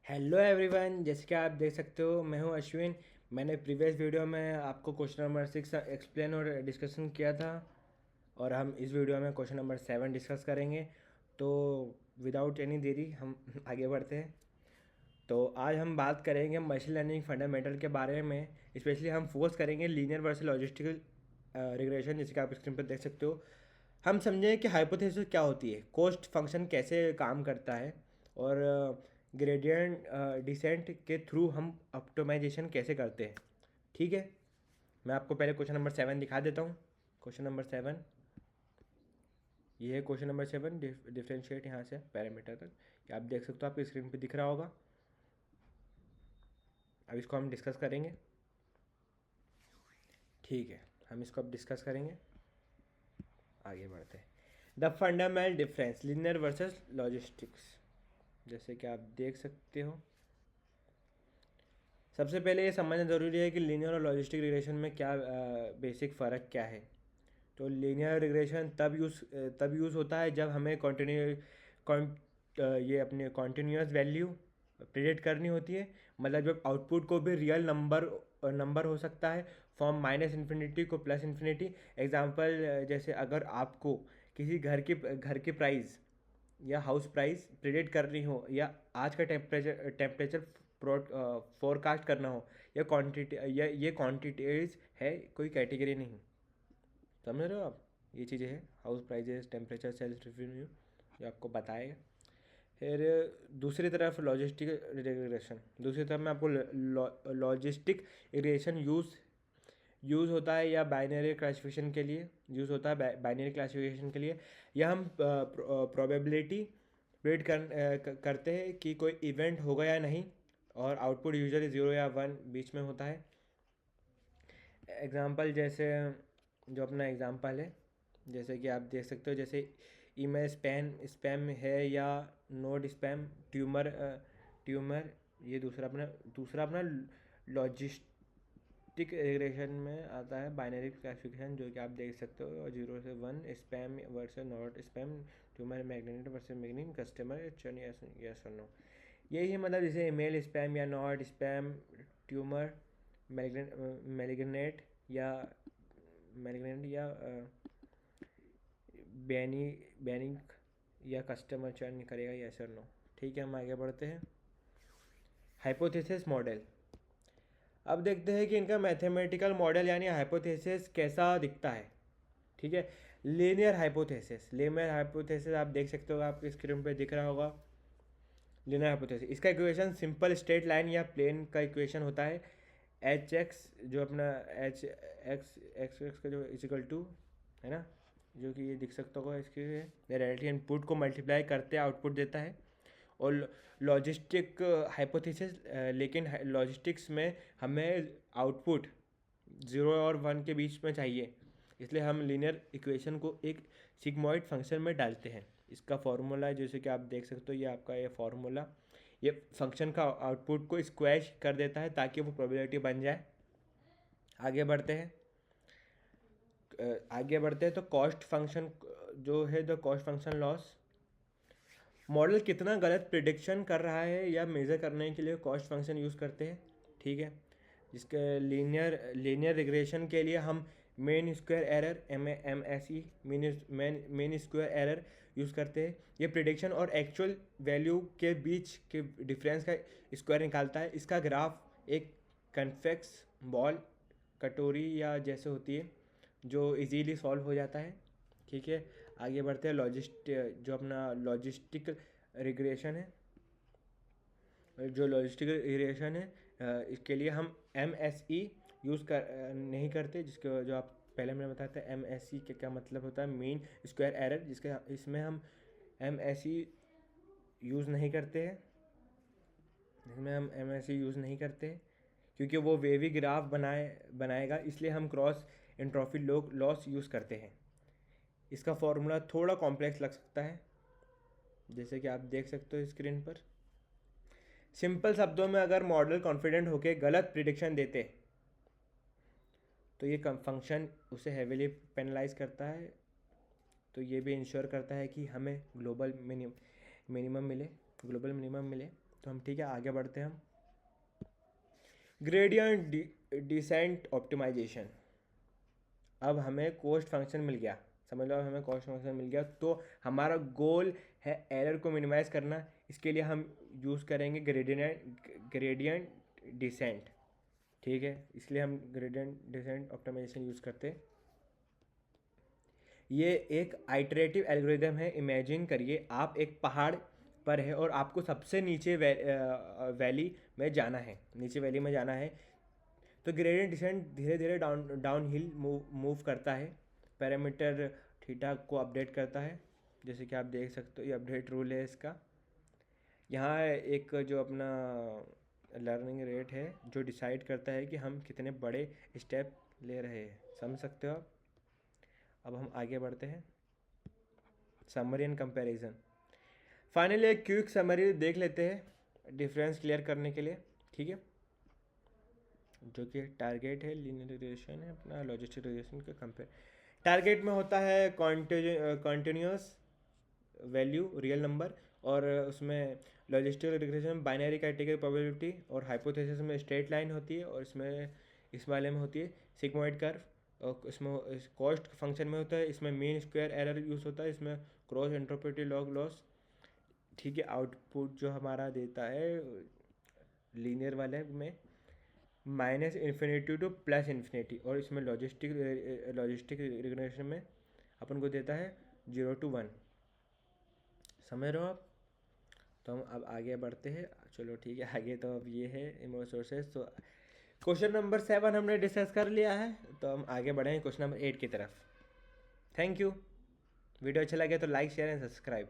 Hello everyone, जैसे कि आप देख सकते हो मैं हूं अश्विन। मैंने प्रीवियस वीडियो में आपको क्वेश्चन नंबर 6 एक्सप्लेन और डिस्कशन किया था और हम इस वीडियो में क्वेश्चन नंबर 7 डिस्कस करेंगे। तो विदाउट एनी देरी हम आगे बढ़ते हैं। तो आज हम बात करेंगे मशीन लर्निंग फंडामेंटल के बारे में। स्पेशली हम फोकस करेंगे लीनियर वर्सेस लॉजिस्टिकल रिग्रेशन, जैसे कि आप स्क्रीन पर देख सकते हो। हम समझें कि हाइपोथेसिस क्या होती है, कॉस्ट फंक्शन कैसे काम करता है, और ग्रेडियंट डिसेंट के थ्रू हम ऑप्टिमाइजेशन कैसे करते हैं। ठीक है, मैं आपको पहले क्वेश्चन नंबर 7 दिखा देता हूँ। क्वेश्चन नंबर 7, ये है क्वेश्चन नंबर 7। डिफ्रेंशिएट यहाँ से पैरामीटर तक, ये आप देख सकते हो, आपकी स्क्रीन पे दिख रहा होगा। अब इसको हम डिस्कस करेंगे। ठीक है, हम इसको अब डिस्कस करेंगे। आगे बढ़ते हैं। The fundamental difference linear versus logistics, जैसे कि आप देख सकते हो। सबसे पहले ये समझना ज़रूरी है कि लीनियर और लॉजिस्टिक रिग्रेशन में क्या बेसिक फ़र्क क्या है। तो लीनियर रिग्रेशन तब यूज़ होता है जब हमें ये अपने कॉन्टीन्यूस वैल्यू प्रिडिक्ट करनी होती है। मतलब जब आउटपुट को भी रियल नंबर हो सकता है, फ्रॉम माइनस इन्फिनिटी को प्लस इन्फिनिटी। एग्जांपल, जैसे अगर आपको किसी घर की प्राइस या हाउस प्राइस प्रिडिक्ट करनी हो, या आज का टेम्परेचर फोरकास्ट करना हो, या क्वांटिटी, या ये क्वांटिटीज है, कोई कैटेगरी नहीं। समझ रहे हो आप? ये चीज़ें हैं, house prices, temperature, sales revenue, ये आपको बताएगा। फिर दूसरी तरफ लॉजिस्टिक रिग्रेशन, दूसरी तरफ मैं आपको लॉजिस्टिक रिग्रेशन यूज़ होता है या बाइनरी क्लासिफिकेशन के लिए यूज़ होता है। बाइनरी क्लासिफिकेशन के लिए या हम प्रोबेबिलिटी करते हैं कि कोई इवेंट होगा या नहीं, और आउटपुट यूजुअली 0 या 1 बीच में होता है। एग्जांपल, जैसे जो अपना एग्जांपल है, जैसे कि आप देख सकते हो, जैसे ईमेल स्पैम है या नोट स्पैम, ट्यूमर। ये दूसरा अपना लॉजिस्टिक रिग्रेशन में आता है, बाइनरी क्लासिफिकेशन, जो कि आप देख सकते हो, 0 से 1, spam versus not spam, tumour, magnet versus magnet, customer churn, yes और नो। यही है, मतलब जैसे ईमेल स्पैम या नॉट स्पैम, ट्यूमर, मैलिग्नेट या बैनी बैनिंग या कस्टमर चर्न करेगा, यस और नो। ठीक है, हम आगे बढ़ते हैं। हाइपोथेसिस मॉडल, अब देखते हैं कि इनका मैथमेटिकल मॉडल यानी हाइपोथेसिस कैसा दिखता है। ठीक है, लीनियर हाइपोथेसिस आप देख सकते हो, आपकी स्क्रीन पे दिख रहा होगा। लीनियर हाइपोथेसिस, इसका इक्वेशन सिंपल स्ट्रेट लाइन या प्लेन का इक्वेशन होता है। एच एक्स, जो अपना एच एक्स एक्स एक्स का जो इजिकल टू है ना, जो कि ये दिख सकता होगा, इसके रियलिटी इनपुट को मल्टीप्लाई करते आउटपुट देता है। और लॉजिस्टिक हाइपोथेसिस, लेकिन लॉजिस्टिक्स में हमें आउटपुट 0 और 1 के बीच में चाहिए, इसलिए हम लीनियर इक्वेशन को एक सिग्मॉइड फंक्शन में डालते हैं। इसका फॉर्मूला, जैसे कि आप देख सकते हो, ये आपका ये फॉर्मूला, ये फंक्शन का आउटपुट को स्क्वैश कर देता है ताकि वो प्रोबेबिलिटी बन जाए। आगे बढ़ते हैं। तो कॉस्ट फंक्शन जो है, the cost function loss, model कितना गलत प्रिडिक्शन कर रहा है या मेज़र करने के लिए कॉस्ट फंक्शन यूज़ करते हैं। ठीक है, जिसके लीनियर रिग्रेशन के लिए हम main square error, MSE, main square error use करते हैं। ये प्रिडिक्शन और एक्चुअल वैल्यू के बीच के डिफरेंस का स्क्वायर निकालता है। इसका ग्राफ एक कन्वेक्स बॉल, कटोरी या जैसे होती है, जो इजीली सॉल्व हो जाता है। ठीक है, आगे बढ़ते हैं। जो अपना लॉजिस्टिक रिग्रेशन है, इसके लिए हम MSE यूज़ नहीं करते, जिसके जो आप पहले मैंने बताया था MSE के क्या मतलब होता है, मीन स्क्वायर एरर, जिसके इसमें हम MSE यूज़ नहीं करते हैं। क्योंकि वो वेवी ग्राफ बनाएगा, इसलिए हम क्रॉस एंट्रोपी लॉस यूज़ करते हैं। इसका फॉर्मूला थोड़ा कॉम्प्लेक्स लग सकता है, जैसे कि आप देख सकते हो स्क्रीन पर। सिंपल शब्दों में, अगर मॉडल कॉन्फिडेंट होकर गलत प्रिडिक्शन देते तो ये फंक्शन उसे हेविली पेनलाइज करता है। तो ये भी इंश्योर करता है कि हमें ग्लोबल मिनिमम मिले। तो हम ठीक है आगे बढ़ते हैं हम। Gradient descent optimisation. अब हमें कोस्ट फंक्शन मिल गया, समझ लो अब हमें कोस्ट फंक्शन मिल गया, तो हमारा गोल है एरर को मिनिमाइज़ करना। इसके लिए हम यूज़ करेंगे ग्रेडियंट डिसेंट, ठीक है, इसलिए हम ग्रेडियंट डिसेंट ऑप्टिमाइजेशन यूज़ करते हैं। ये एक आइटरेटिव एल्गोरिदम है। इमेजिन करिए आप एक पहाड़ पर है और आपको सबसे नीचे वैली में जाना है, नीचे वैली में जाना है। तो ग्रेडियंट डिसेंट धीरे धीरे डाउन हिल मूव करता है, पैरामीटर थीटा को अपडेट करता है, जैसे कि आप देख सकते हो ये अपडेट रूल है इसका। यहाँ एक जो अपना लर्निंग रेट है जो डिसाइड करता है कि हम कितने बड़े स्टेप ले रहे हैं, समझ सकते हो आप। अब हम आगे बढ़ते हैं, समरी एंड कंपैरिजन। फाइनली एक क्विक समरी देख लेते हैं डिफरेंस क्लियर करने के लिए, ठीक है, जो कि टारगेट है लीनियर रिग्रेशन है अपना लॉजिस्टिक रिग्रेशन का कंपेयर। टारगेट में होता है कॉन्टिन्यूस वैल्यू रियल नंबर, और उसमें logistic regression binary category probability, और हाइपोथेसिस में स्ट्रेट लाइन होती है, और इसमें इस वाले में होती है सिग्मोइड कर्व, और इसमें कॉस्ट फंक्शन में होता है, इसमें मीन स्क्वायर एरर यूज़ होता है, इसमें क्रॉस एंट्रोपिटी लॉग लॉस, ठीक है। आउटपुट जो हमारा देता है लीनियर वाले में minus infinity two plus infinity, और इसमें लॉजिस्टिक रिग्रेशन में अपन को देता है 0 to 1, समझ रहे हो आप। तो हम अब आगे बढ़ते हैं, चलो ठीक है आगे। तो अब ये है इमोज सोर्सेज। तो क्वेश्चन नंबर 7 हमने डिस्कस कर लिया है, तो हम आगे बढ़ेंगे क्वेश्चन नंबर 8 की तरफ। Thank you. वीडियो अच्छा लगे तो लाइक शेयर एंड सब्सक्राइब।